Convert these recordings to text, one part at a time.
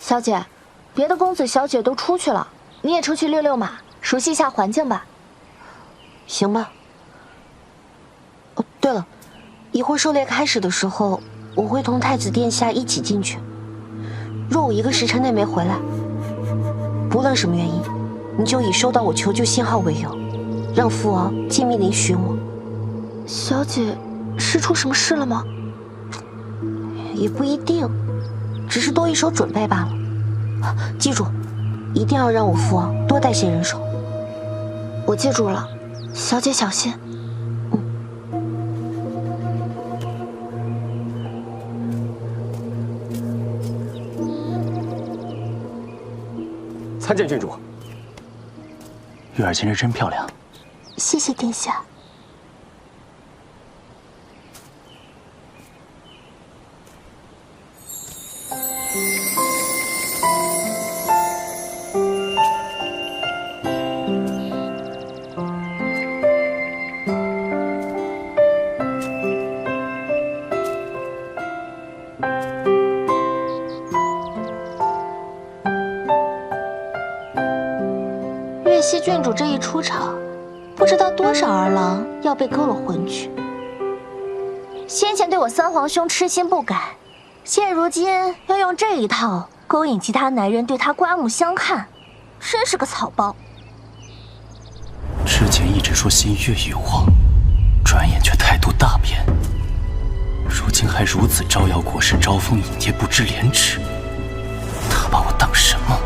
小姐，别的公子小姐都出去了，你也出去溜溜马，熟悉一下环境吧。行吧。哦，对了，一会儿狩猎开始的时候，我会同太子殿下一起进去。若我1个时辰内没回来，不论什么原因，你就以收到我求救信号为由，让父王尽命令寻我。小姐，是出什么事了吗？也不一定，只是多一手准备罢了。记住，一定要让我父王多带些人手。我记住了，小姐小心。参见郡主。月儿今日真漂亮。谢谢殿下。月溪郡主这一出场，不知道多少儿郎要被勾了魂去。先前对我三皇兄痴心不改，现如今要用这一套勾引其他男人对他刮目相看，真是个草包。之前一直说心悦于我，转眼却态度大变，如今还如此招摇过市、招蜂引蝶，不知廉耻。他把我当什么？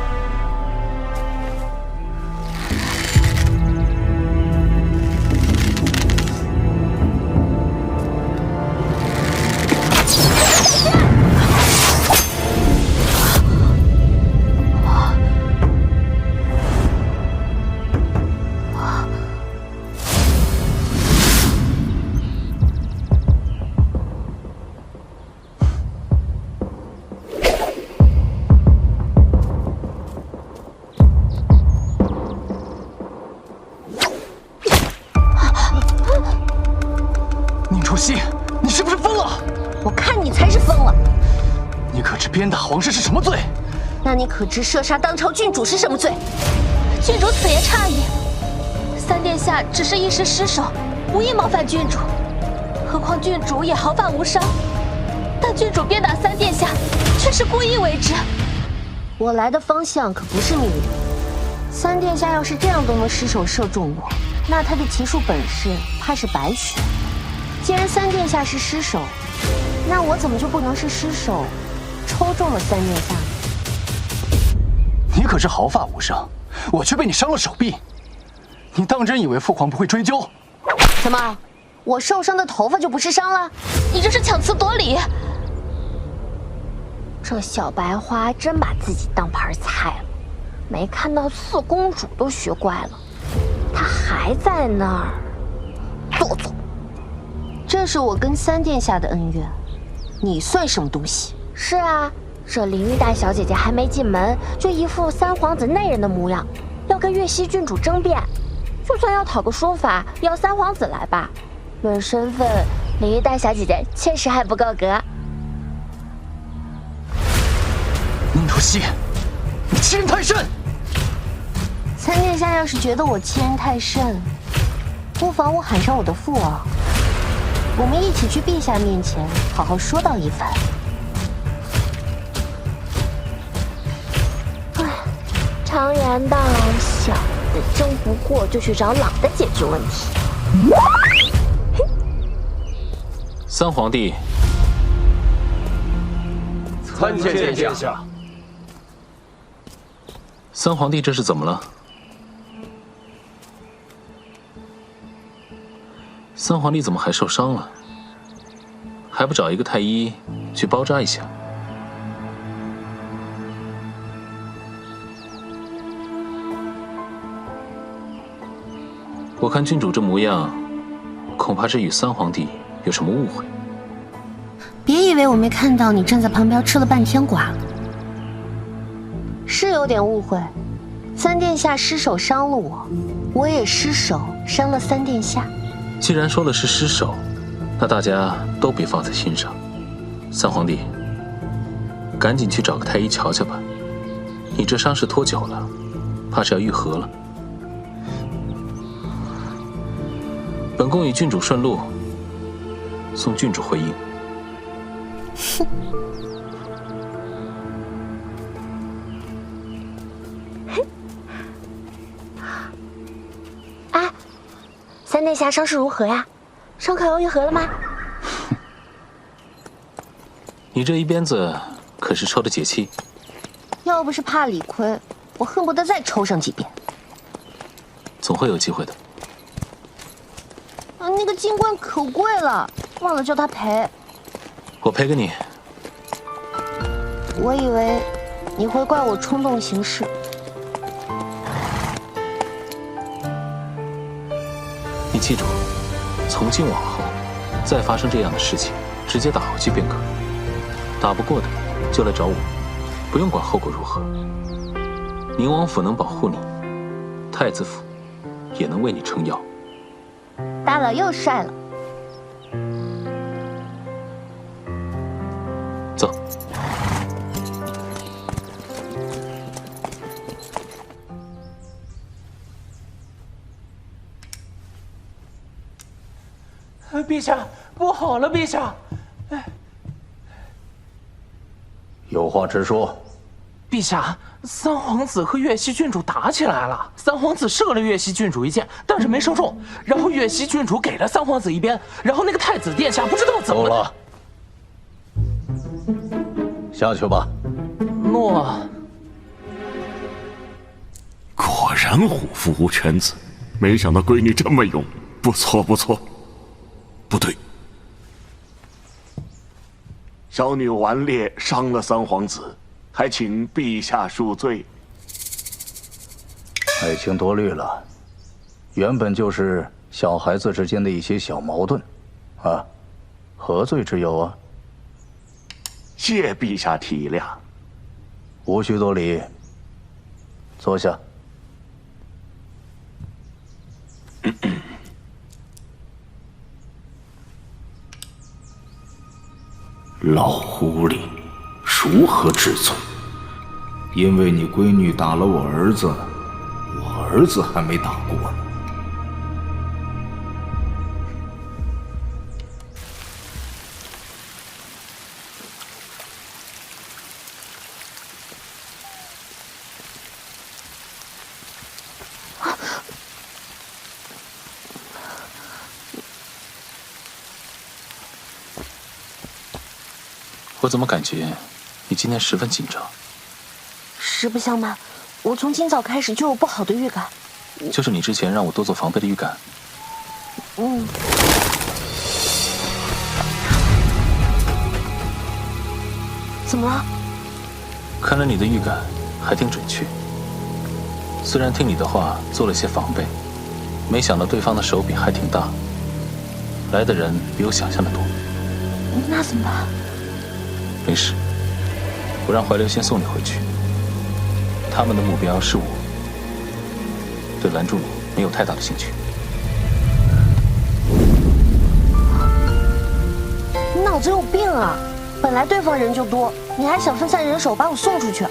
楚曦，你是不是疯了？我看你才是疯了。你可知鞭打皇室是什么罪？那你可知射杀当朝郡主是什么罪？郡主此言差矣，三殿下只是一时失手，无意冒犯郡主。何况郡主也毫发无伤，但郡主鞭打三殿下，却是故意为之。我来的方向可不是命令。三殿下要是这样都能失手射中我，那他的骑术本事怕是白学。既然三殿下是失手，那我怎么就不能是失手抽中了三殿下呢？你可是毫发无伤，我却被你伤了手臂。你当真以为父皇不会追究？怎么，我受伤的头发就不是伤了？你这是强词夺理！这小白花真把自己当盘菜了，没看到四公主都学乖了，她还在那儿做作。这是我跟三殿下的恩怨，你算什么东西？是啊，这林玉大小姐姐还没进门，就一副三皇子内人的模样，要跟月溪郡主争辩。就算要讨个说法，要三皇子来吧。论身份，林玉大小姐姐确实还不够格。宁楚曦，你欺人太甚！三殿下要是觉得我欺人太甚，不妨我喊上我的父王，我们一起去陛下面前好好说道一番。哎，常言道，小的争不过就去找老的解决问题。三皇帝，参见殿下。三皇帝这是怎么了？三皇帝怎么还受伤了？还不找一个太医去包扎一下？我看郡主这模样，恐怕是与三皇帝有什么误会。别以为我没看到你站在旁边吃了半天瓜了。是有点误会，三殿下失手伤了我，我也失手伤了三殿下。既然说了是失手，那大家都别放在心上。三皇帝，赶紧去找个太医瞧瞧吧。你这伤势拖久了，怕是要愈合了。本宫与郡主顺路，送郡主回营。哼。哎，三殿下伤势如何呀？伤口要愈合了吗？你这一鞭子可是抽的解气。要不是怕理亏，我恨不得再抽上几鞭。总会有机会的。啊，那个金冠可贵了，忘了叫他赔。我赔给你。我以为你会怪我冲动行事。你记住，从今往后，再发生这样的事情，直接打回去便可。打不过的，就来找我，不用管后果如何。宁王府能保护你，太子府也能为你撑腰。大佬又帅了。走。陛下，不好了，陛下！有话直说。陛下，三皇子和岳西郡主打起来了。三皇子射了岳西郡主一箭，但是没射中。然后岳西郡主给了三皇子一鞭，然后那个太子殿下不知道怎么够了，下去吧。诺。果然虎父无犬子，没想到闺女这么勇，不错不错。不对，小女顽劣伤了三皇子，还请陛下恕罪。爱卿多虑了，原本就是小孩子之间的一些小矛盾，啊，何罪之有啊？谢陛下体谅。无需多礼，坐下。老狐狸，如何治罪？因为你闺女打了我儿子，我儿子还没打过呢。我怎么感觉你今天十分紧张？实不相瞒，我从今早开始就有不好的预感。就是你之前让我多做防备的预感。嗯。怎么了？看来你的预感还挺准确。虽然听你的话做了些防备，没想到对方的手笔还挺大，来的人比我想象的多。那怎么办？没事，我让怀流先送你回去。他们的目标是我，对拦住你没有太大的兴趣。你脑子有病啊！本来对方人就多，你还想分散人手把我送出去？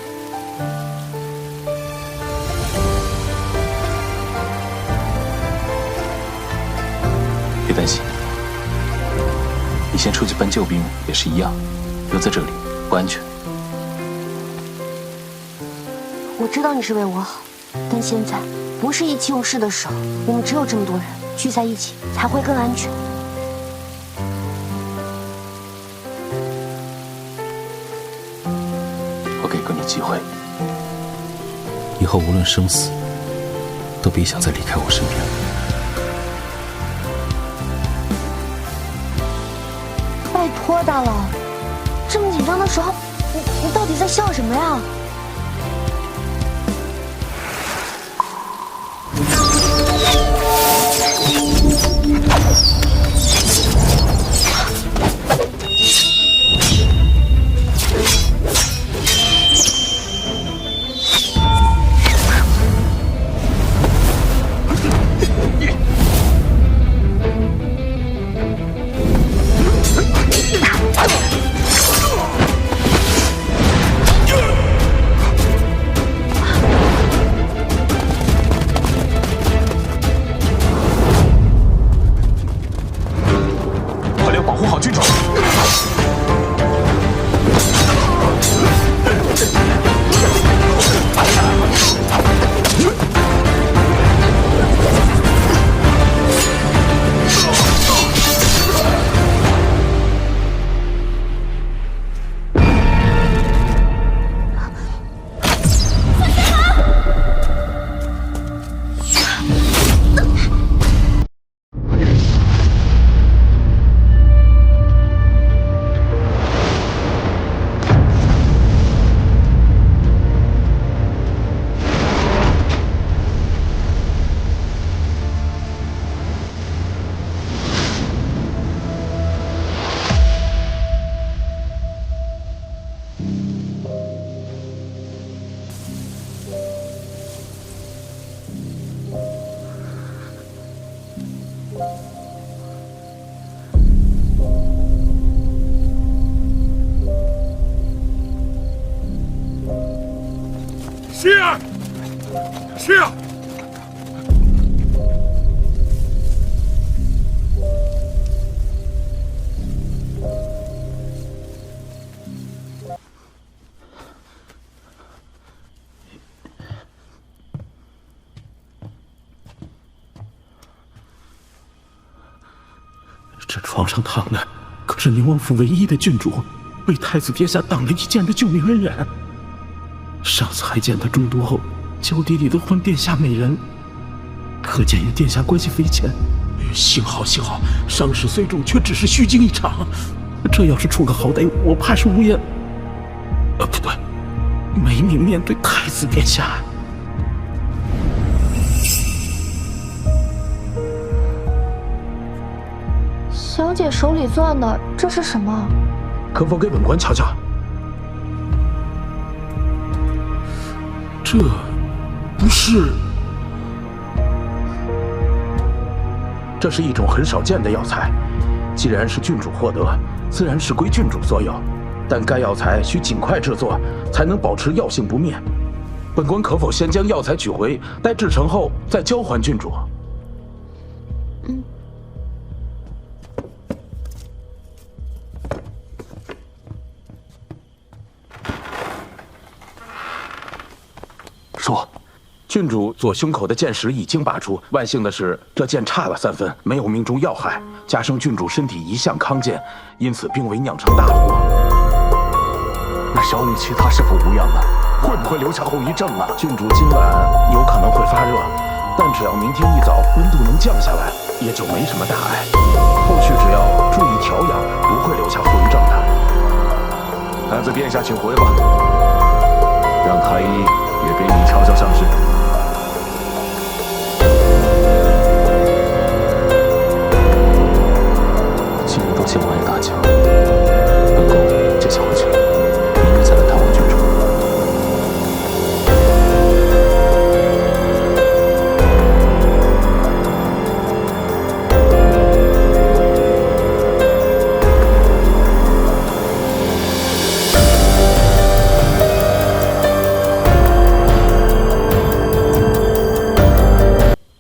别担心，你先出去搬救兵也是一样。留在这里不安全。我知道你是为我好，但现在不是意气用事的时候。我们只有这么多人聚在一起，才会更安全。我给过你机会，以后无论生死，都别想再离开我身边。拜托大佬。这么紧张的时候，你到底在笑什么呀？去啊！这床上躺的可是宁王府唯一的郡主，为太子殿下挡了一剑的救命恩人。上次还见他中毒后娇滴滴的唤殿下美人，可见与殿下关系匪浅。幸好，伤势虽重，却只是虚惊一场。这要是出个好歹，我怕是无颜……不对，没命面对太子殿下。小姐手里攥的这是什么？可否给本官瞧瞧？这不是……这是一种很少见的药材，既然是郡主获得，自然是归郡主所有。但该药材需尽快制作，才能保持药性不灭。本官可否先将药材取回，待制成后再交还郡主？说，郡主左胸口的剑石已经拔出，万幸的是这剑差了3分，没有命中要害，加上郡主身体一向康健，因此并未酿成大祸。那小女其他是否无恙了？会不会留下后遗症啊？郡主今晚有可能会发热，但只要明天一早温度能降下来，也就没什么大碍。后续只要注意调养，不会留下后遗症的。太子殿下，请回吧，让太医也给你瞧瞧伤势。既然若见王爷大驾，本宫就先回去了，明日再来探望郡主。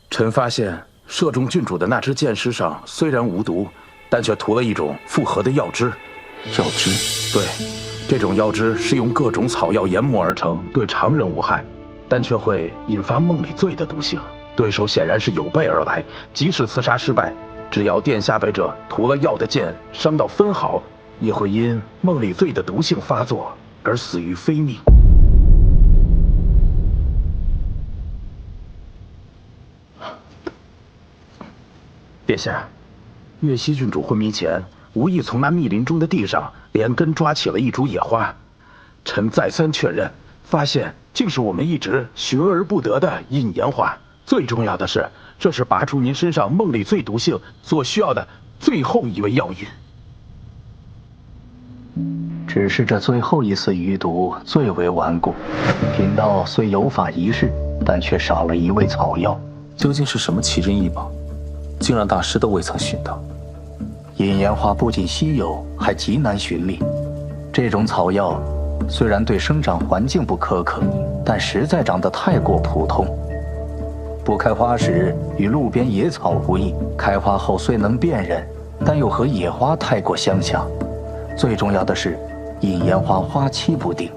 臣发现射中郡主的那支箭矢上虽然无毒，但却涂了一种复合的药汁。药汁？对，这种药汁是用各种草药研磨而成，对常人无害，但却会引发梦里醉的毒性。对手显然是有备而来，即使刺杀失败，只要殿下被这涂了药的剑伤到分毫，也会因梦里醉的毒性发作而死于非命。殿下，月溪郡主昏迷前，无意从那密林中的地上连根抓起了一株野花。臣再三确认，发现竟是我们一直寻而不得的隐炎花。最重要的是，这是拔除您身上梦里醉毒性所需要的最后一味药引。只是这最后一丝余毒最为顽固，贫道虽有法一试，但却少了一味草药。究竟是什么奇珍异宝，竟让大师都未曾寻到？隐炎花不仅稀有，还极难寻觅。这种草药虽然对生长环境不苛刻，但实在长得太过普通。不开花时与路边野草无异，开花后虽能辨认，但又和野花太过相像。最重要的是，隐炎花花期不定，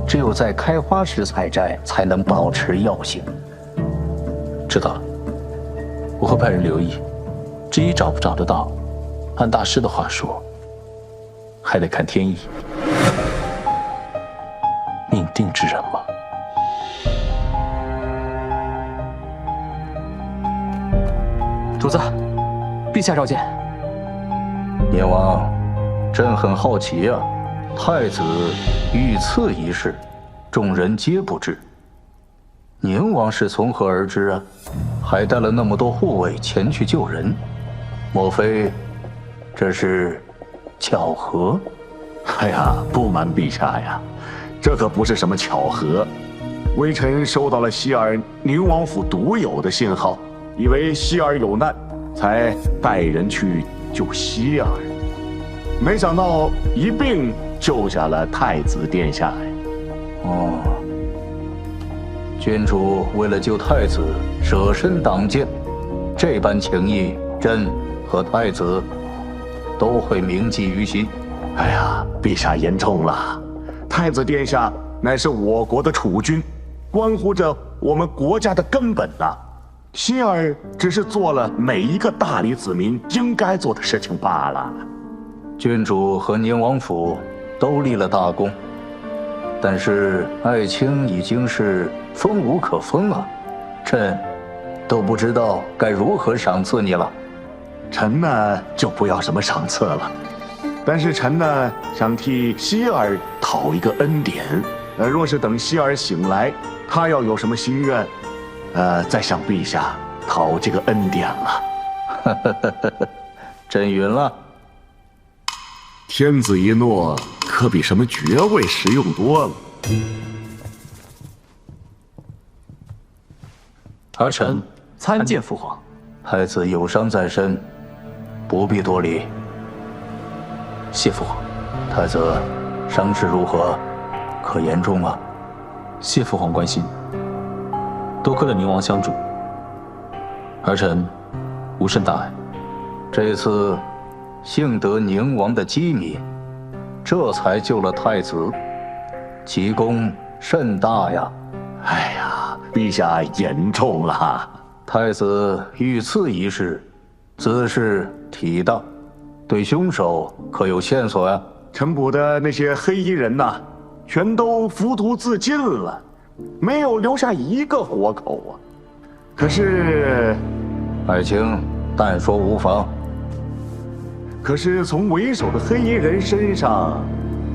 只有在开花时采摘，才能保持药性。知道了，我会派人留意。至于找不找得到，按大师的话说，还得看天意。命定之人嘛。主子，陛下召见。宁王，朕很好奇啊，太子遇刺一事，众人皆不知。宁王是从何而知啊？还带了那么多护卫前去救人，莫非这是巧合？哎呀，不瞒陛下呀，这可不是什么巧合。微臣收到了希尔宁王府独有的信号，以为希尔有难，才带人去救希尔。没想到一并救下了太子殿下。哦，郡主为了救太子，舍身挡剑，这般情谊，朕和太子都会铭记于心。哎呀，陛下言重了，太子殿下乃是我国的储君，关乎着我们国家的根本呐。希儿只是做了每一个大理子民应该做的事情罢了。郡主和宁王府都立了大功，但是爱卿已经是封无可封啊，朕都不知道该如何赏赐你了。臣呢就不要什么赏赐了，但是臣呢想替希儿讨一个恩典。若是等希儿醒来，他要有什么心愿，再向陛下讨这个恩典了。朕允了。天子一诺，可比什么爵位实用多了。儿臣参见父皇。太子有伤在身，不必多礼。谢父皇。太子伤势如何？可严重吗？谢父皇关心。多亏了宁王相助，儿臣无甚大碍。这次幸得宁王的机密，这才救了太子，其功甚大呀！哎呀，陛下言重了。太子遇刺一事，姿势体当，对凶手可有线索呀？陈捕的那些黑衣人呐，全都服毒自尽了，没有留下一个活口啊。可是，爱卿但说无妨。可是从为首的黑衣人身上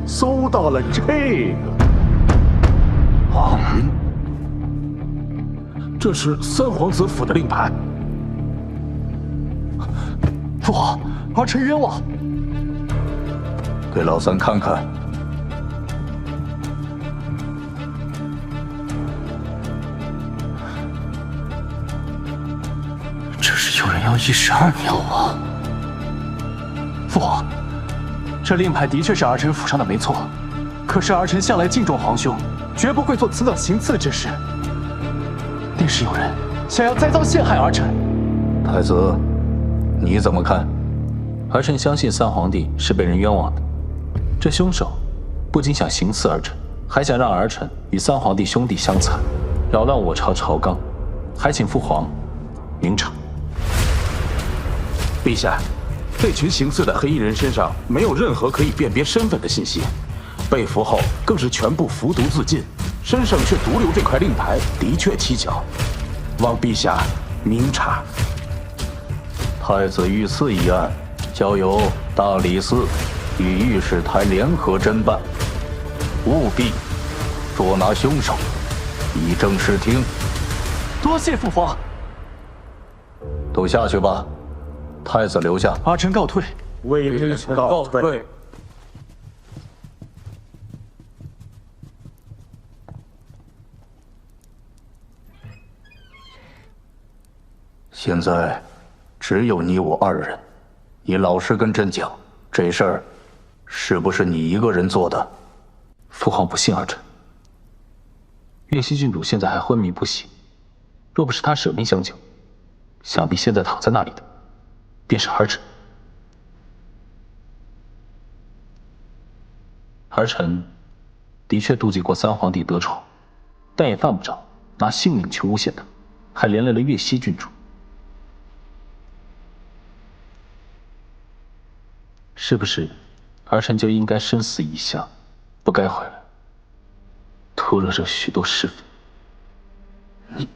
搜到了这个。这是三皇子府的令牌。父皇，儿臣冤枉。给老三看看。这是有人要112秒啊！父皇，这令牌的确是儿臣府上的没错，可是儿臣向来敬重皇兄，绝不会做此等行刺之事。定是有人想要栽赃陷害儿臣。太子，你怎么看？儿臣相信三皇帝是被人冤枉的。这凶手不仅想行刺儿臣，还想让儿臣与三皇帝兄弟相残，扰乱我朝朝纲，还请父皇明察。陛下，这群行刺的黑衣人身上没有任何可以辨别身份的信息，被俘后更是全部服毒自尽，身上却独留这块令牌，的确蹊跷，望陛下明察。太子遇刺一案，交由大理寺与御史台联合侦办，务必捉拿凶手，以正视听。多谢父皇。都下去吧，太子留下。儿臣告退。为臣告退。现在只有你我二人，你老实跟朕讲，这事儿是不是你一个人做的？父皇不信儿臣。岳西郡主现在还昏迷不醒，若不是他舍命相救，想必现在躺在那里的便是儿臣。儿臣的确妒忌过三皇帝得宠，但也犯不着拿性命去诬陷他，还连累了岳西郡主。是不是儿臣就应该生死一下，不该回来，徒惹这许多是非？你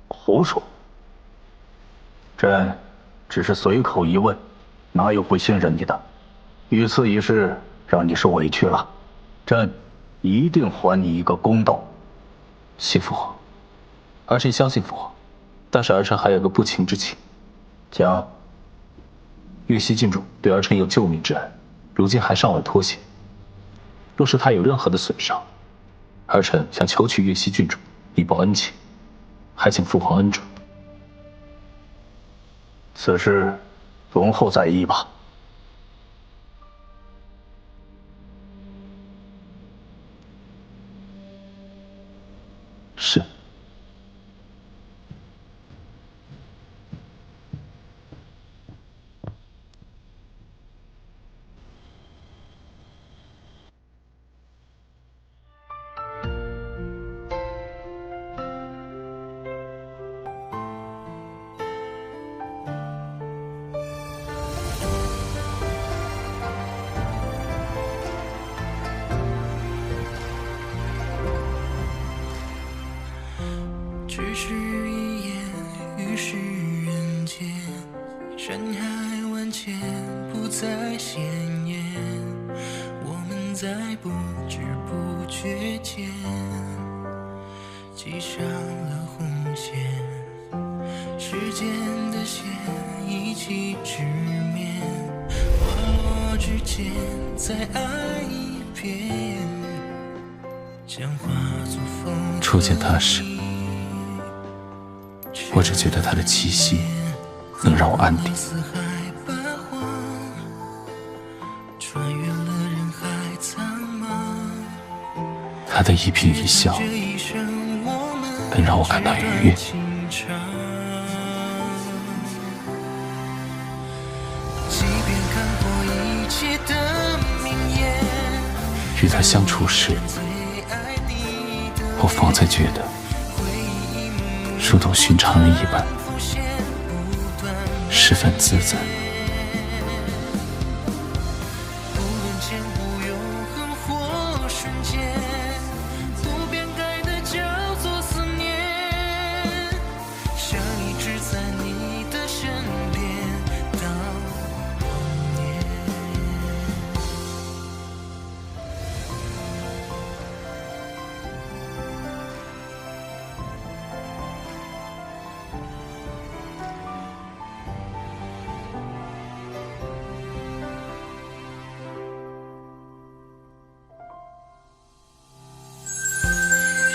胡说！朕只是随口一问，哪有不信任你的？遇刺一事让你受委屈了，朕一定还你一个公道。谢父皇，儿臣相信父皇，但是儿臣还有个不情之请。讲。岳西郡主对儿臣有救命之恩，如今还尚未脱险。若是她有任何的损伤，儿臣想求取岳西郡主以报恩情，还请父皇恩准。此事容后再议吧。是。不知不觉间系上了红线，时间的线一起直面，滑落之间再爱一遍，将化作风。初见他时，我只觉得他的气息能让我安定。他的一颦一笑能让我感到愉悦。与他相处时，我方才觉得如同寻常人一般，十分自在。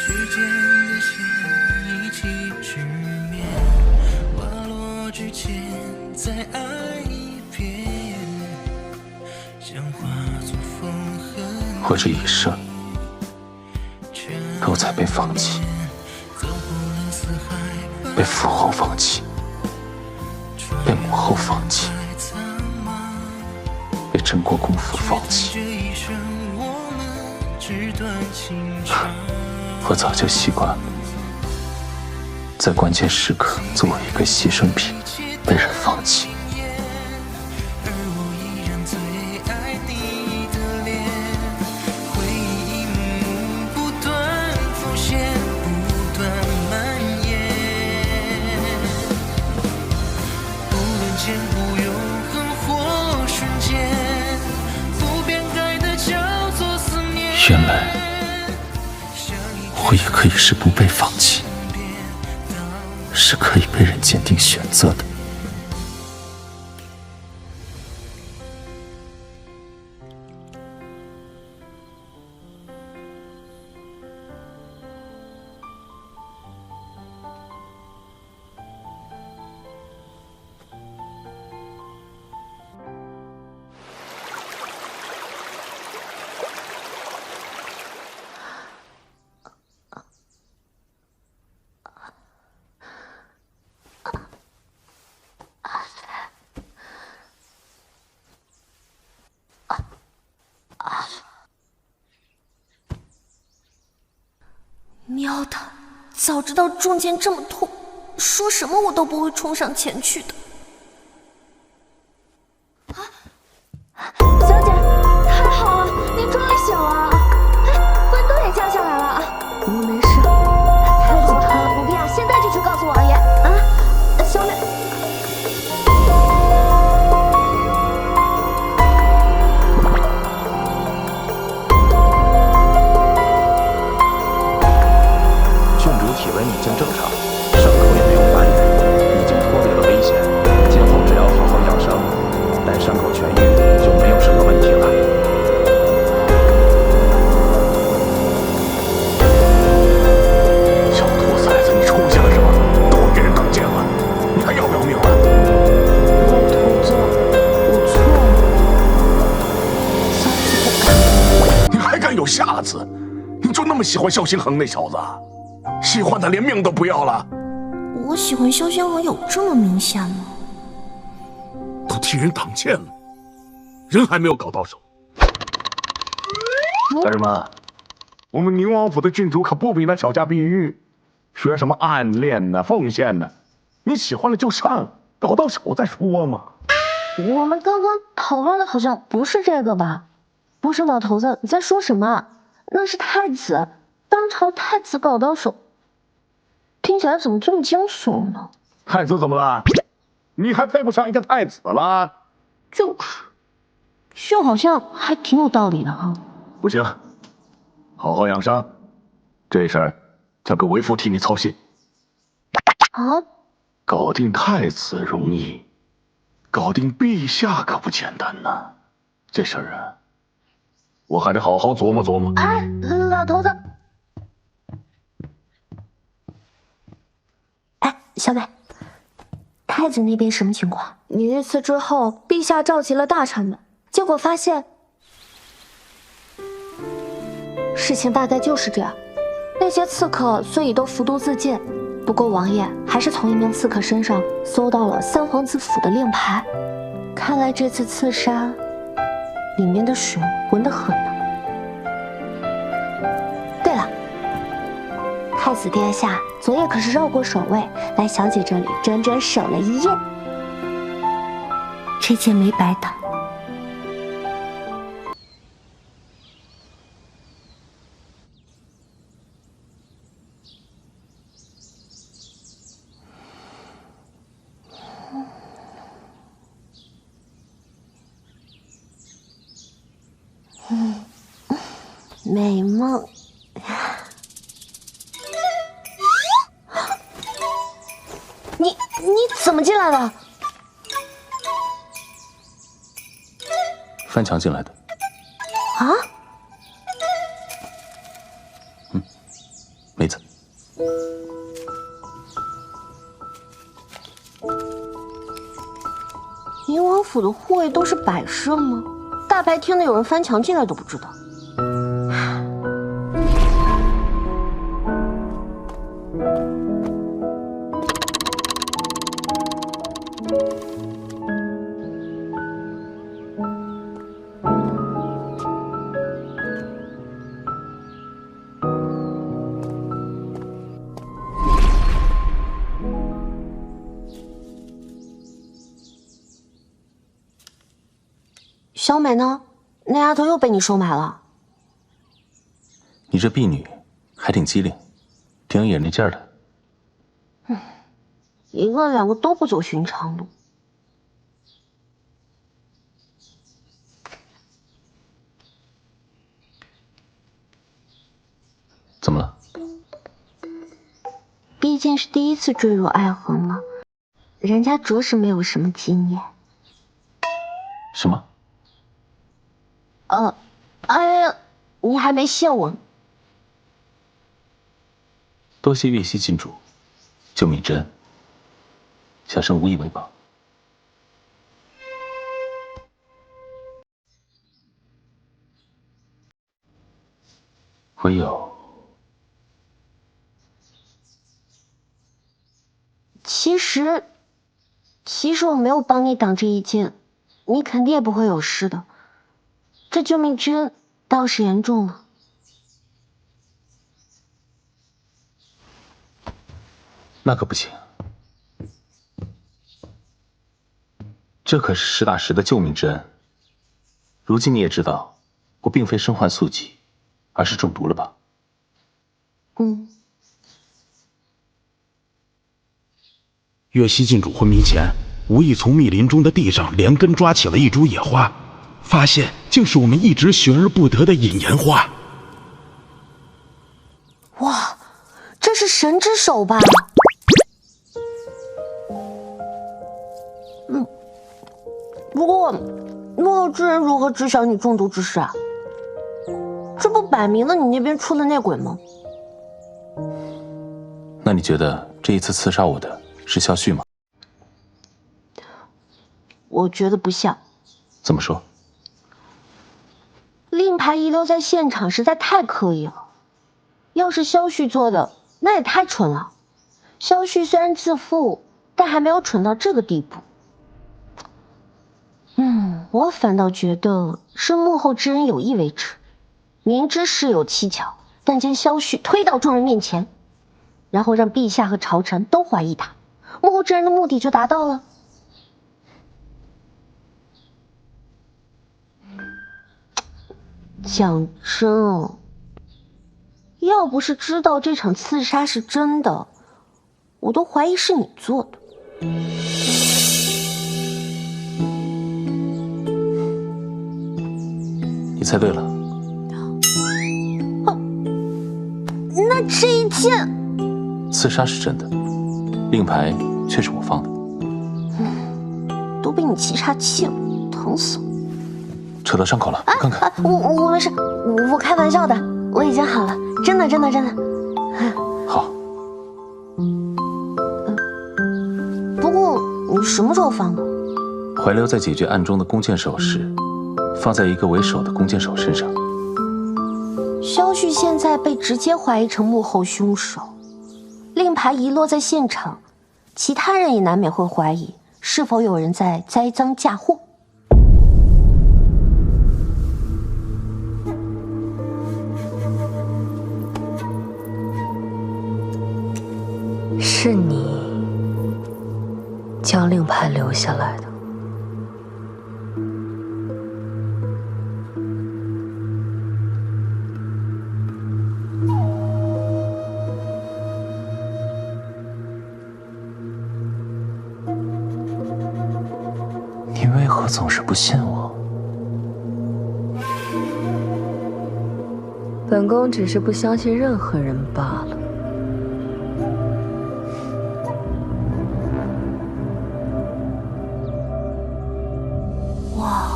时间的线一起直面，滑落之前再爱一遍，像化作风痕。我这一生都在被放弃，被父后放弃，被母后放弃，被陈国公府放弃。我早就习惯了在关键时刻作为一个牺牲品被人放弃。原来我也可以是不被放弃，是可以被人坚定选择的。喵的，早知道中箭这么痛，说什么我都不会冲上前去的。小姐，太好了，您终于醒了！哎，关灯也降下来了。我没事。太子疼，奴婢啊，现在就去告诉王爷。啊，小美。体温已经正常，伤口也没有发炎，已经脱离了危险。今后只要好好养生，待伤口痊愈，就没有什么问题了。小兔崽子，你出息了是吧？都给人当箭了，你还要不要命了？老头子，我错了，下次不敢。你还敢有下次？你就那么喜欢萧星恒那小子？喜欢他连命都不要了。我喜欢萧星恒有这么明显吗？都替人挡箭了，人还没有搞到手。干什么？我们宁王府的郡主可不比那小家碧玉，学什么暗恋呢、奉献呢？你喜欢了就上，搞到手再说嘛。我们刚刚讨论的好像不是这个吧？不是老头子，你在说什么？那是太子，当朝太子搞到手。听起来怎么这么惊悚呢？太子怎么了？你还配不上一个太子了？就好像还挺有道理的哈。不行，好好养伤，这事儿交给为父替你操心。啊，搞定太子容易，搞定陛下可不简单呐。这事儿啊，我还得好好琢磨琢磨。哎，老头子，哎，小美，太子那边什么情况？你那次之后，陛下召集了大臣们，结果发现事情大概就是这样。那些刺客虽已都服毒自尽，不过王爷还是从一名刺客身上搜到了三皇子府的令牌。看来这次刺杀里面的水浑得很呢。对了，太子殿下昨夜可是绕过守卫，来小姐这里整整守了一夜，这剑没白打。美梦。你怎么进来的？翻墙进来的。啊？梅子。宁王府的护卫都是摆设吗？大白天的有人翻墙进来都不知道。小美呢？那丫头又被你收买了。你这婢女还挺机灵，挺有眼力劲儿的。一个两个都不走寻常路。怎么了？毕竟是第一次坠入爱河嘛，人家着实没有什么经验。什么？哎呀，你还没谢我呢。多谢月溪郡主救命之恩，小生无以为报。唯有，其实我没有帮你挡这一剑，你肯定也不会有事的。这救命之恩倒是严重了。那可不行，这可是实打实的救命之恩。如今你也知道，我并非身患宿疾，而是中毒了吧？月溪郡主昏迷前，无意从密林中的地上连根抓起了一株野花，发现竟是我们一直寻而不得的隐炎花。哇，这是神之手吧？不过幕后之人如何知晓你中毒之事啊？这不摆明了你那边出了内鬼吗？那你觉得这一次刺杀我的是萧旭吗？我觉得不像。怎么说？令牌遗留在现场实在太刻意了。要是萧旭做的，那也太蠢了。萧旭虽然自负，但还没有蠢到这个地步。我反倒觉得是幕后之人有意为之，明知事有蹊跷，但将萧旭推到众人面前，然后让陛下和朝臣都怀疑他，幕后之人的目的就达到了。讲真哦，要不是知道这场刺杀是真的，我都怀疑是你做的。你猜对了，那这一件……刺杀是真的，令牌却是我放的。都被你气岔气了，疼死了。扯到伤口了，看看。我没事，我开玩笑的，我已经好了，真的。好。不过你什么时候放的？怀留在解决案中的弓箭手时，放在一个为首的弓箭手身上。萧旭现在被直接怀疑成幕后凶手，令牌遗落在现场，其他人也难免会怀疑是否有人在栽赃嫁祸。是你将令牌留下来的。你为何总是不信我？本宫只是不相信任何人罢了。哇，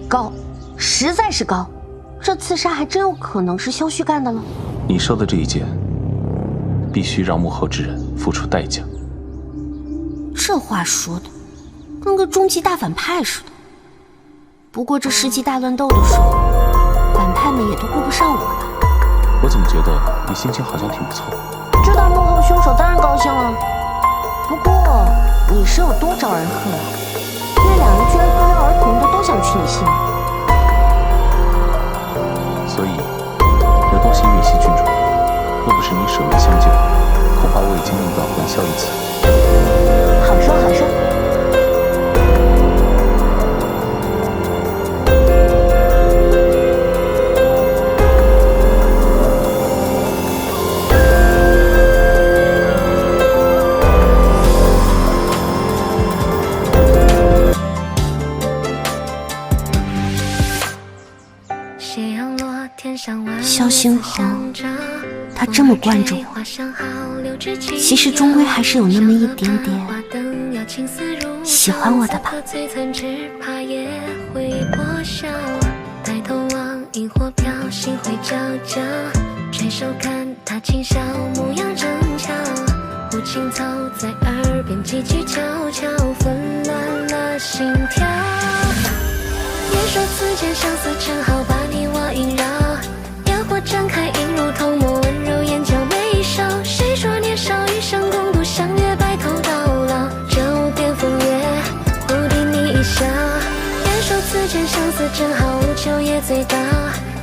高，实在是高，这刺杀还真有可能是萧旭干的了。你收的这一剑，必须让幕后之人付出代价。这话说的，跟个终极大反派似的。不过这世纪大乱斗的时候，反派们也都顾不上我了。我怎么觉得你心情好像挺不错？知道幕后凶手当然高兴了。不过你是有多招人恨啊？那两人居然不约而同的都想去你心里。所以要多谢月溪郡主，若不是你舍命相救，恐怕我已经命断魂销一次。好说好说。萧星河，他这么惯着我，其实终归还是有那么一点点喜欢我的吧。抬头望萤火飘，心会焦焦，垂手看他轻笑，模样正巧，胡青草在耳边几句悄悄，纷乱了心跳。言说此间相思正好，把你我萦绕，烟火绽开，映入瞳眸，温柔眼角眉梢。谁说年少余生共度，相约白头到老，就巅峰月，忽地你一笑。言说此间相思正好，无求也醉倒。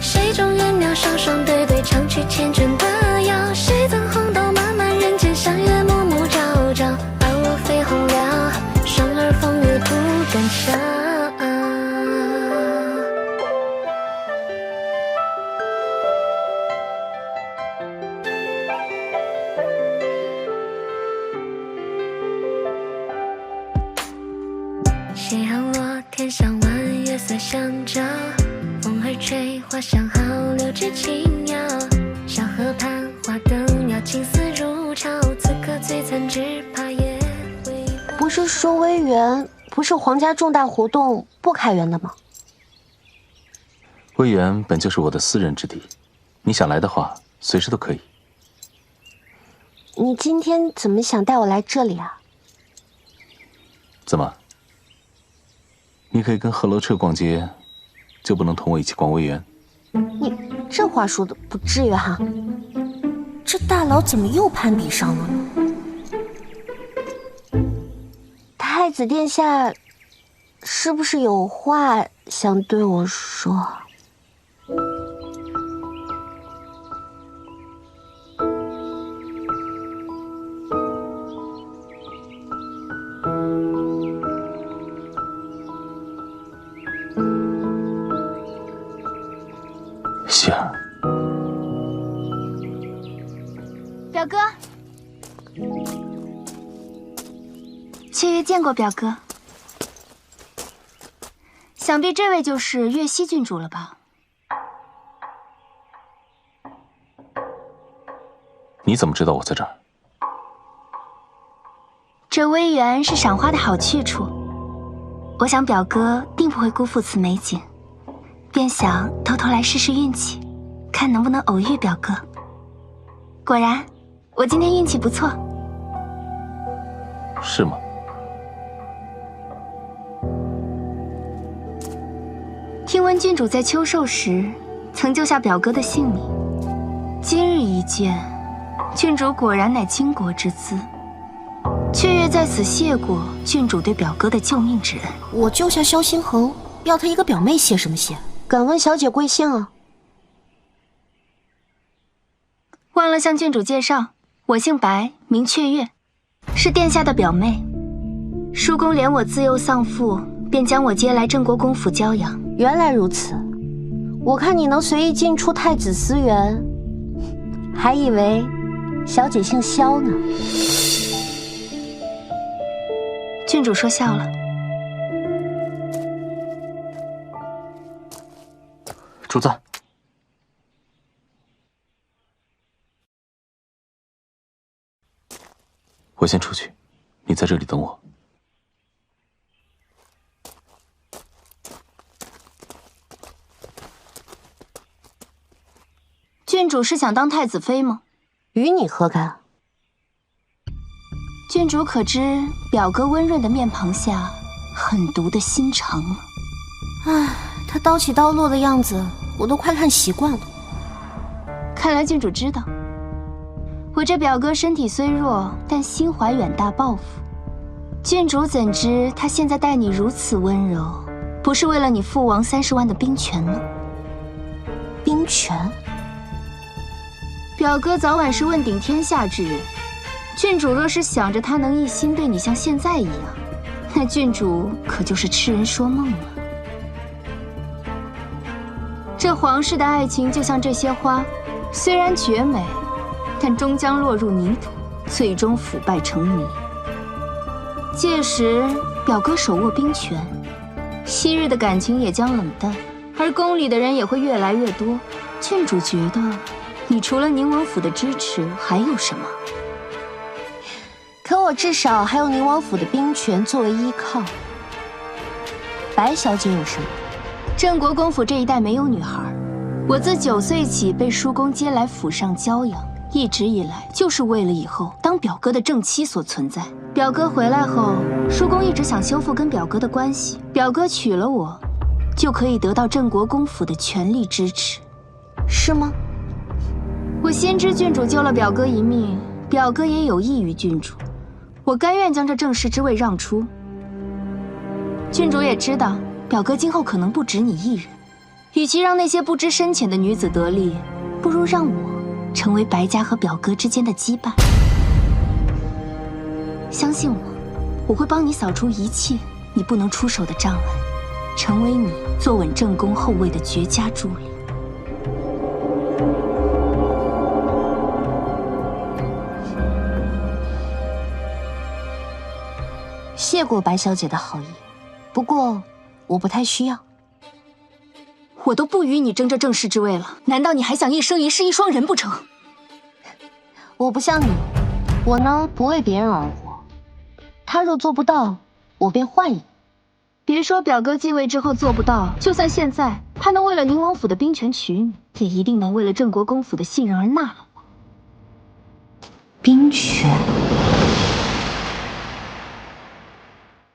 谁中鸳鸯双双对对，唱曲缱绻的谣。谁赠红豆漫漫人间，相约暮暮朝朝。而我绯红了，双儿风月不敢笑。斜阳落，天上弯，月色相照。风儿吹，花香好，柳枝轻摇。小河畔，花灯摇，青丝如潮。此刻最惨，只怕也会。不是说微园不是皇家重大活动不开园的吗？微园本就是我的私人之地，你想来的话，随时都可以。你今天怎么想带我来这里啊？怎么？你可以跟贺楼彻逛街，就不能同我一起逛微园？你这话说的不至于哈。这大佬怎么又攀比上了呢？太子殿下是不是有话想对我说？希儿，表哥，妾约见过表哥，想必这位就是月溪郡主了吧？你怎么知道我在这儿？这微园是赏花的好去处，我想表哥定不会辜负此美景，便想偷偷来试试运气，看能不能偶遇表哥。果然，我今天运气不错。是吗？听闻郡主在秋寿时曾救下表哥的性命，今日一见，郡主果然乃倾国之姿。雀月在此谢过郡主对表哥的救命之恩。我救下萧星恒，要他一个表妹谢什么谢？敢问小姐贵姓啊？忘了向郡主介绍，我姓白，名雀月，是殿下的表妹。叔公怜我自幼丧父，便将我接来郑国公府娇养。原来如此，我看你能随意进出太子私园，还以为小姐姓萧呢。郡主说笑了。主子，我先出去，你在这里等我。郡主是想当太子妃吗？与你何干？郡主可知表哥温润的面庞下狠毒的心肠吗？唉，他刀起刀落的样子，我都快看习惯了。看来郡主知道，我这表哥身体虽弱，但心怀远大抱负。郡主怎知他现在待你如此温柔，不是为了你父王30万的兵权呢？兵权？表哥早晚是问鼎天下之人，郡主若是想着他能一心对你像现在一样，那郡主可就是痴人说梦了。这皇室的爱情就像这些花，虽然绝美，但终将落入泥土，最终腐败成泥。届时，表哥手握兵权，昔日的感情也将冷淡，而宫里的人也会越来越多。郡主觉得，你除了宁王府的支持，还有什么？可我至少还有宁王府的兵权作为依靠。白小姐有什么？郑国公府这一带没有女孩，我自9岁起被叔公接来府上娇养，一直以来就是为了以后当表哥的正妻所存在。表哥回来后，叔公一直想修复跟表哥的关系，表哥娶了我，就可以得到郑国公府的全力支持，是吗？我先知郡主救了表哥一命，表哥也有益于郡主，我甘愿将这正室之位让出。郡主也知道，表哥今后可能不止你一人，与其让那些不知深浅的女子得利，不如让我成为白家和表哥之间的羁绊。相信我，我会帮你扫除一切你不能出手的障碍，成为你坐稳正宫后位的绝佳助力。谢过白小姐的好意，不过我不太需要。我都不与你争这正室之位了，难道你还想一生一世一双人不成？我不像你，我呢不为别人而活。他若做不到，我便换一个。别说表哥继位之后做不到，就算现在他能为了宁王府的兵权娶你，也一定能为了郑国公府的信任而纳了我。兵权？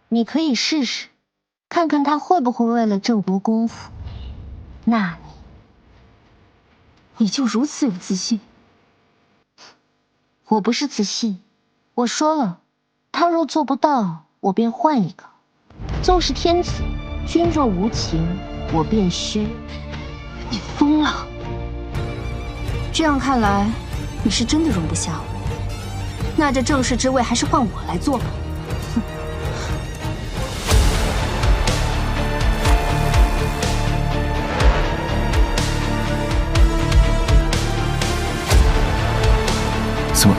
你可以试试，看看他会不会为了郑国公府纳你。你就如此有自信？我不是自信，我说了，他若做不到，我便换一个。纵是天子，君若无情，我便削。你疯了！这样看来，你是真的容不下我。那这正室之位还是换我来做吧。怎么？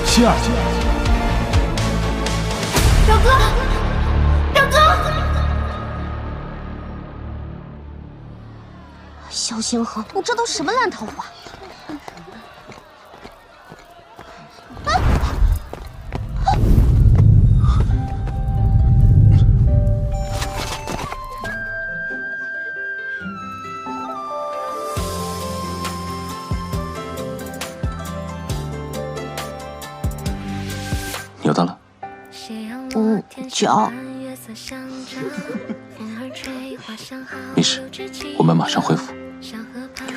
希儿，表哥，表哥！萧星河，你这都什么烂桃花？有的了。脚。没事，我们马上恢复。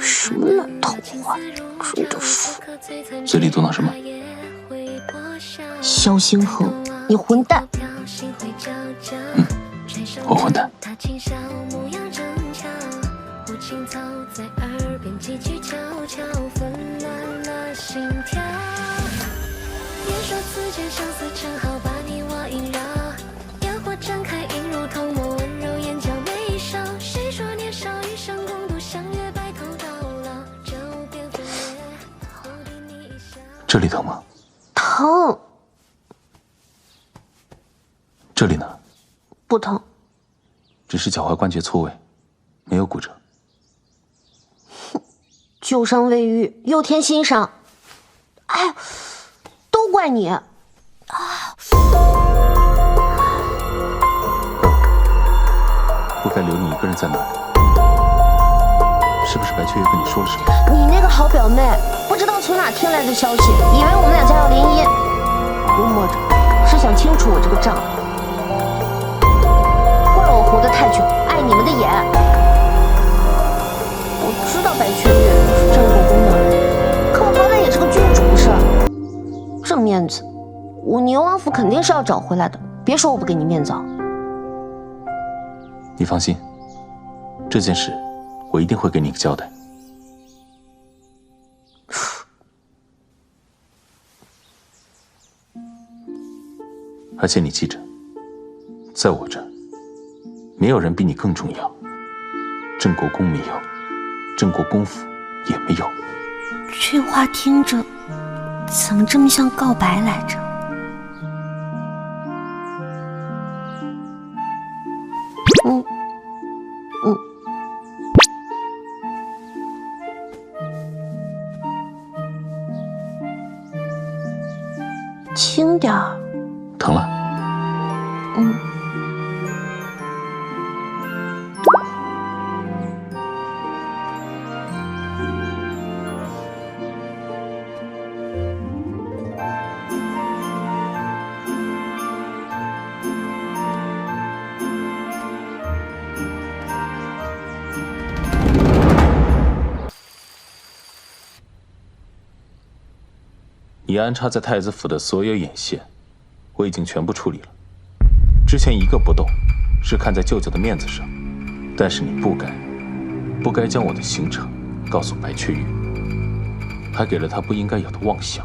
什么烂桃花，真的服！嘴里嘟囔什么？萧星河，你混蛋！我混蛋。这里疼吗？疼。这里呢？不疼。只是脚踝关节错位，没有骨折。旧伤未愈，又添新伤。哎呀，都怪你！啊！不该留你一个人在那里。是不是白雀又跟你说了什么？你那个好表妹，不知道从哪听来的消息，以为我们两家要联姻，估摸着是想清除我这个账。怪我活得太久，碍你们的眼。我知道白雀月是郑国公的儿，可我好歹也是个郡主不是？这面子，我宁王府肯定是要找回来的。别说我不给你面子啊！你放心，这件事我一定会给你个交代。而且你记着，在我这儿，没有人比你更重要。郑国公没有，郑国公府也没有。这话听着，怎么这么像告白来着？轻点儿。疼了？你安插在太子府的所有眼线，我已经全部处理了。之前一个不动，是看在舅舅的面子上，但是你不该将我的行程告诉白雀玉，还给了他不应该有的妄想。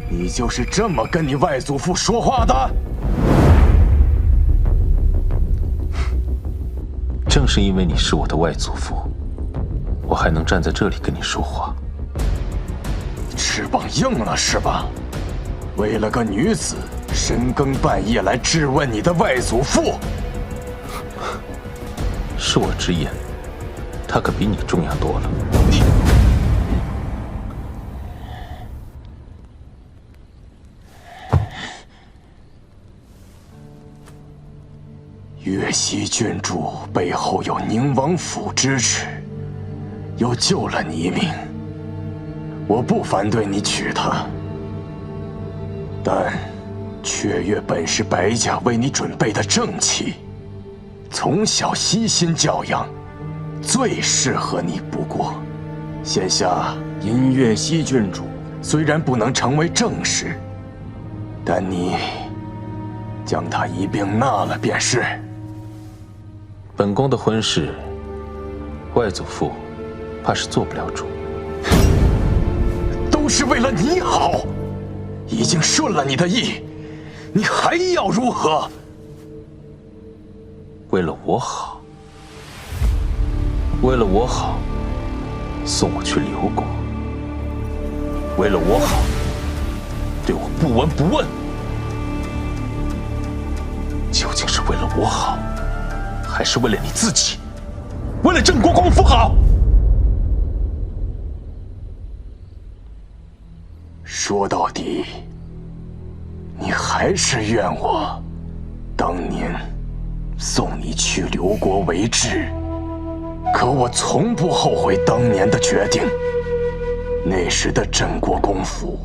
你就是这么跟你外祖父说话的？正是因为你是我的外祖父，我还能站在这里跟你说话。翅膀硬了是吧？为了个女子，深更半夜来质问你的外祖父？是我直言，他可比你重要多了。岳西郡主背后有宁王府支持，又救了你一命。我不反对你娶她，但雀月本是白家为你准备的正妻，从小悉心教养，最适合你不过。现下因岳西郡主虽然不能成为正室，但你将她一并纳了便是。本宫的婚事，外祖父怕是做不了主。都是为了你好，已经顺了你的意，你还要如何？为了我好，为了我好，送我去刘国；为了我好，对我不闻不问。究竟是为了我好，还是为了你自己？为了郑国公府好。说到底，你还是怨我当年送你去刘国为质。可我从不后悔当年的决定。那时的郑国公府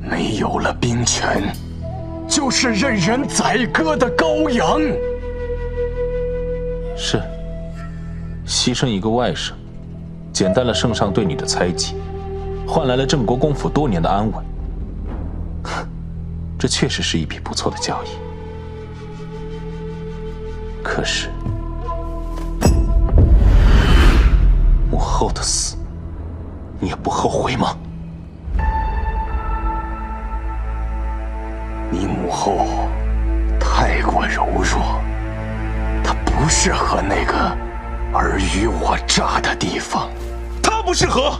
没有了兵权，就是任人宰割的羔羊。是，牺牲一个外甥，减淡了圣上对你的猜忌，换来了郑国公府多年的安稳。这确实是一笔不错的交易。可是，母后的死，你也不后悔吗？你母后太过柔弱，她不适合那个尔虞我诈的地方。她不适合，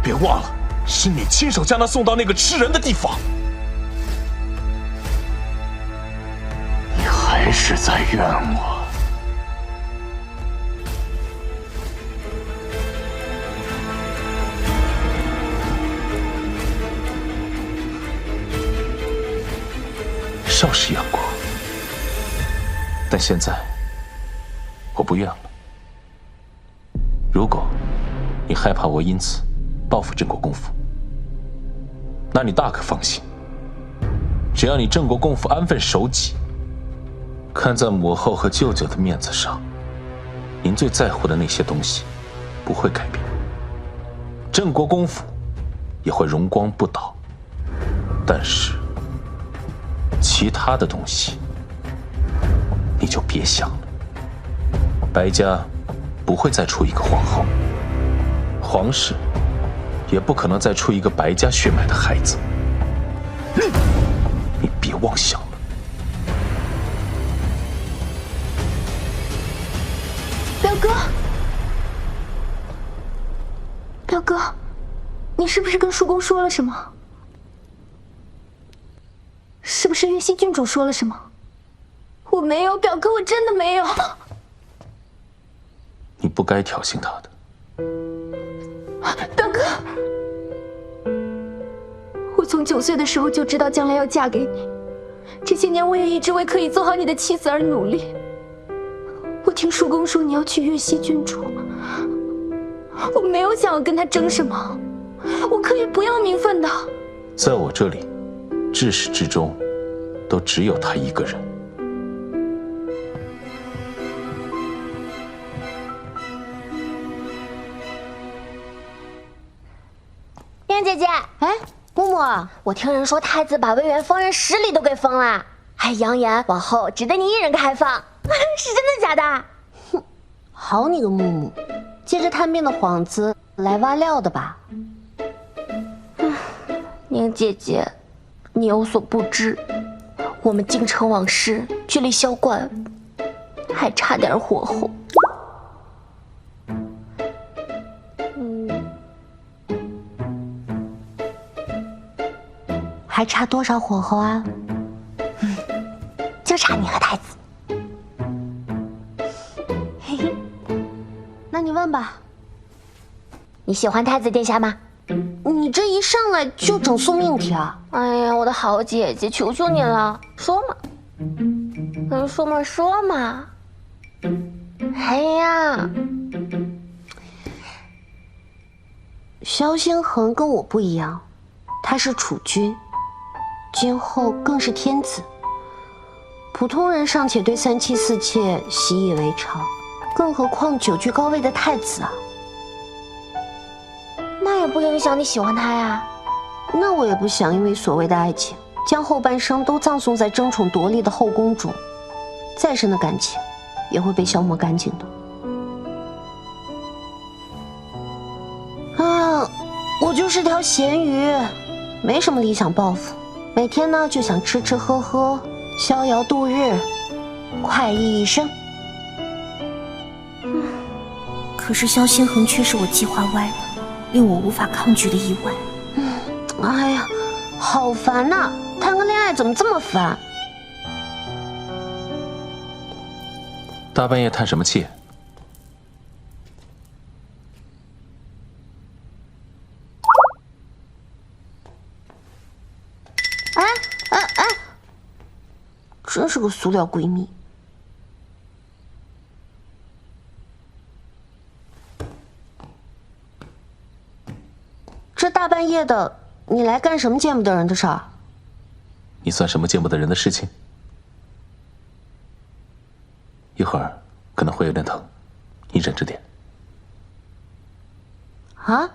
别忘了，是你亲手将她送到那个吃人的地方。你还是在怨我。少时怨过，但现在我不怨了。如果你害怕我因此报复郑国公府，那你大可放心，只要你郑国公府安分守己，看在母后和舅舅的面子上，您最在乎的那些东西不会改变，郑国公府也会荣光不倒。但是其他的东西，你就别想了。白家不会再出一个皇后，皇室也不可能再出一个白家血脉的孩子。你别妄想了。表哥，表哥，你是不是跟叔公说了什么？是不是岳西郡主说了什么？我没有，表哥，我真的没有。你不该挑衅他的。表哥，我从9岁的时候就知道将来要嫁给你，这些年我也一直为可以做好你的妻子而努力。我听叔公说你要娶岳西郡主，我没有想要跟他争什么，我可以不要名分的。在我这里，至始至终都只有他一个人。燕姐姐，哎，木木，我听人说太子把魏源封人10里都给封了，还扬言往后只对你一人开放，是真的假的？哼，好你个木木，借着探病的幌子来挖料的吧？宁姐姐，你有所不知，我们京城往事距离萧冠还差点火候。还差多少火候啊？就差你和太子。嘿嘿，那你问吧。你喜欢太子殿下吗？你这一上来就整送命题啊！哎呀，我的好姐姐，求求你了，说嘛，说嘛说嘛。哎呀，萧星恒跟我不一样，他是储君。今后更是天子，普通人尚且对3妻4妾习以为常，更何况久居高位的太子啊！那也不影响你喜欢他呀。那我也不想因为所谓的爱情，将后半生都葬送在争宠夺利的后宫中，再深的感情也会被消磨干净的。啊，我就是条咸鱼，没什么理想抱负。每天呢就想吃吃喝喝，逍遥度日，快意一生。可是萧星恒却是我计划外的，令我无法抗拒的意外。哎呀，好烦呐！谈个恋爱怎么这么烦？大半夜叹什么气？是个塑料闺蜜。这大半夜的，你来干什么见不得人的事儿？你算什么见不得人的事情？一会儿可能会有点疼，你忍着点。啊？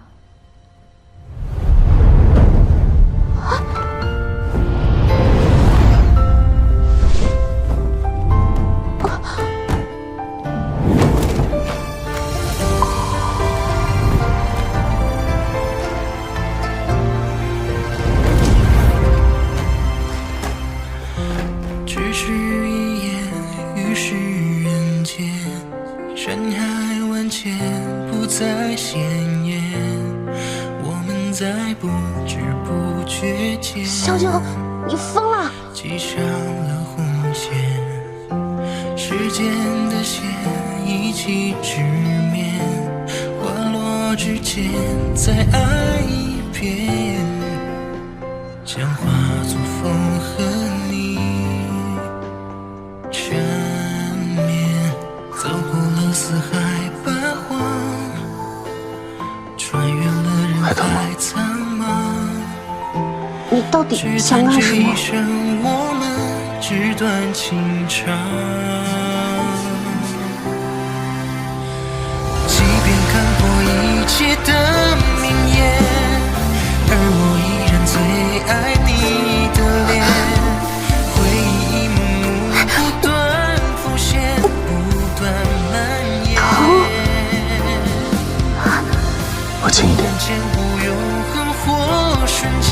只是一眼于世人间，山海万千不再鲜艳，我们在不知不觉间，萧敬腾，你疯了！系上了红线，时间的线一起直面，花落之间再爱一遍，将化作风和你缠绵，走过了四海八荒，穿越了人海苍茫。你到底想干什么？我们纸短情长，即便看破一切的名言，而我依然最爱你的脸，回忆一幕幕不断浮现，不断蔓延。我轻一点。前无永恒或瞬间，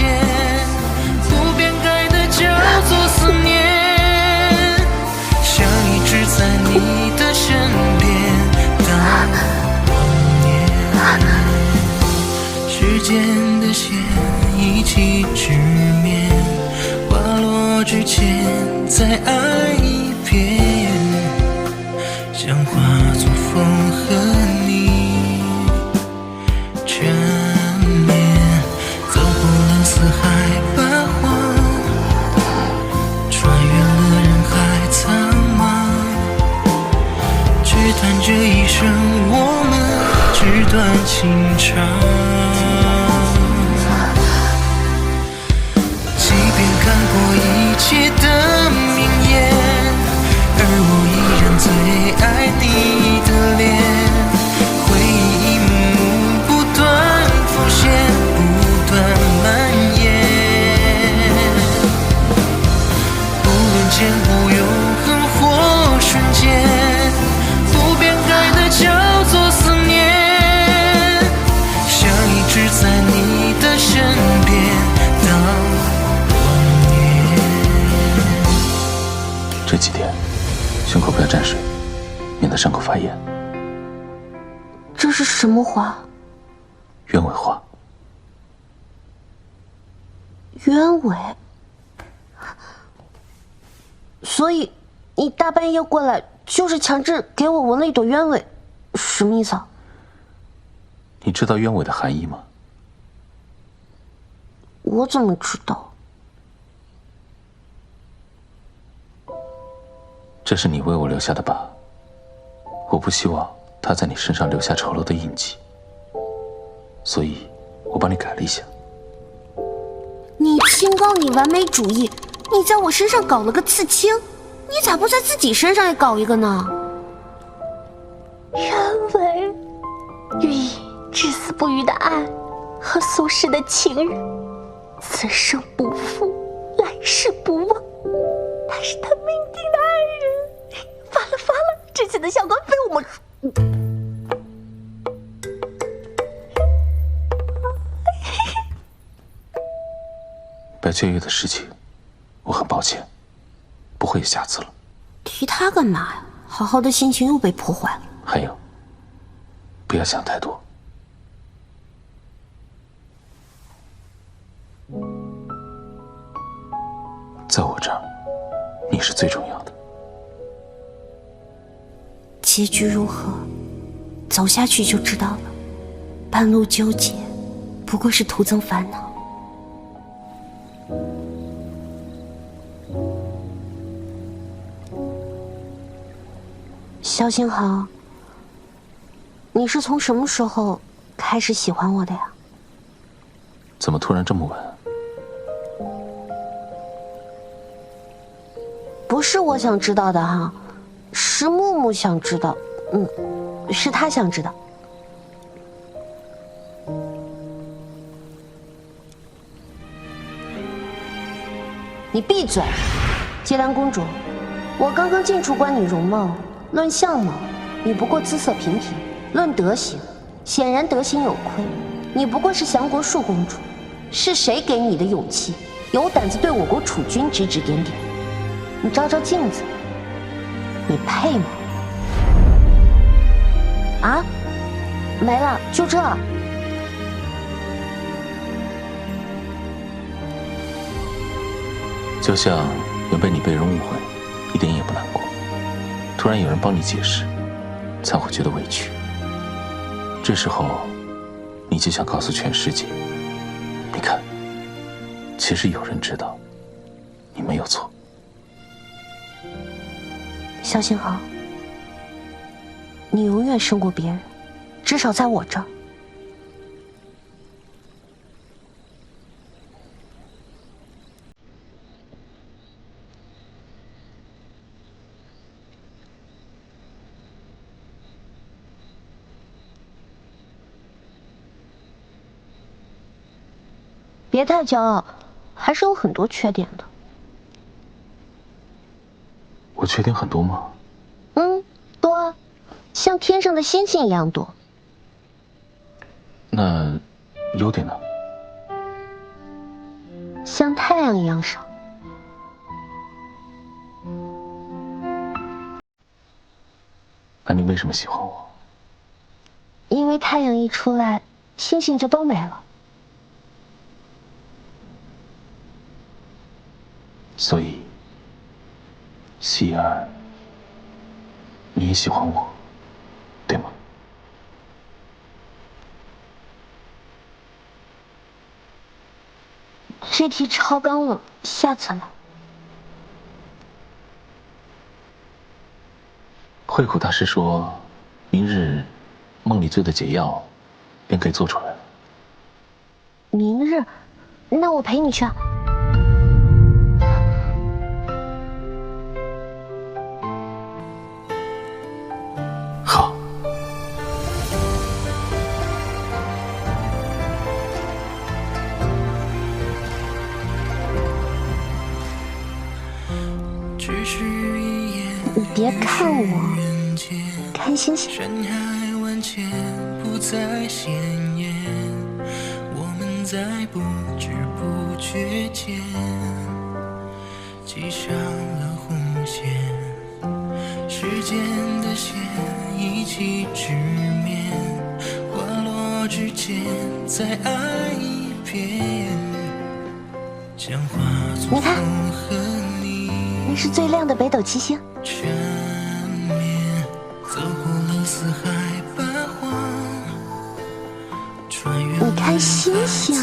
不变改的叫做思念，想一直在你的身边到晚年，时间的线一起直面，花落之前再爱一遍，想化作风和你缠绵，走过了四海八荒，穿越了人海苍茫，只谈这一生我们纸短情长。即便看过一切的名言，而我依然最爱你的脸，回忆一幕幕不断浮现，不断蔓延。不论前无永恒或瞬间，不变改的叫做思念，想一直在你的身边到晚年。这几天胸口不要沾水，免得伤口发炎。这是什么花？鸢尾花。鸢尾。所以你大半夜过来，就是强制给我纹了一朵鸢尾，什么意思啊？你知道鸢尾的含义吗？我怎么知道？这是你为我留下的疤，我不希望它在你身上留下丑陋的印记，所以我帮你改了一下。你清高，你完美主义，你在我身上搞了个刺青，你咋不在自己身上也搞一个呢？鸢尾，寓意至死不渝的爱和俗世的情人，此生不负，来世不忘。他是他命定的爱人，发了，这次的效果非我莫属。白雀月的事情，我很抱歉，不会有下次了。提他干嘛呀？好好的心情又被破坏了。还有，不要想太多。在我这儿，你是最重要的。结局如何，走下去就知道了。半路纠结，不过是徒增烦恼。萧星河，你是从什么时候开始喜欢我的呀？怎么突然这么问？不是我想知道的哈，是木木想知道，是他想知道。你闭嘴，姬兰公主，我刚刚近处观你容貌，论相貌，你不过姿色平平；论德行，显然德行有亏。你不过是降国树公主，是谁给你的勇气，有胆子对我国储君指指点点？你照照镜子，你配吗？啊，没了，就这。就像原本你被人误会，一点也不难过，突然有人帮你解释，才会觉得委屈。这时候，你就想告诉全世界，你看，其实有人知道，你没有错。萧星河，你永远胜过别人，至少在我这儿。别太骄傲，还是有很多缺点的。我缺点很多吗？多啊，像天上的星星一样多。那优点呢？像太阳一样少。那你为什么喜欢我？因为太阳一出来，星星就都没了。所以，希儿，你也喜欢我，对吗？这题超纲了，下次来。慧苦大师说，明日梦里醉的解药便可以做出来了。明日，那我陪你去啊。好。你别看我，看星星。山海万千不再鲜艳，我们在不知不觉间系上了红线，时间的线一起直面，花落之间再爱一遍，将化作风和你。那是最亮的北斗七星。缠绵走过了四海八荒，穿越你看星星。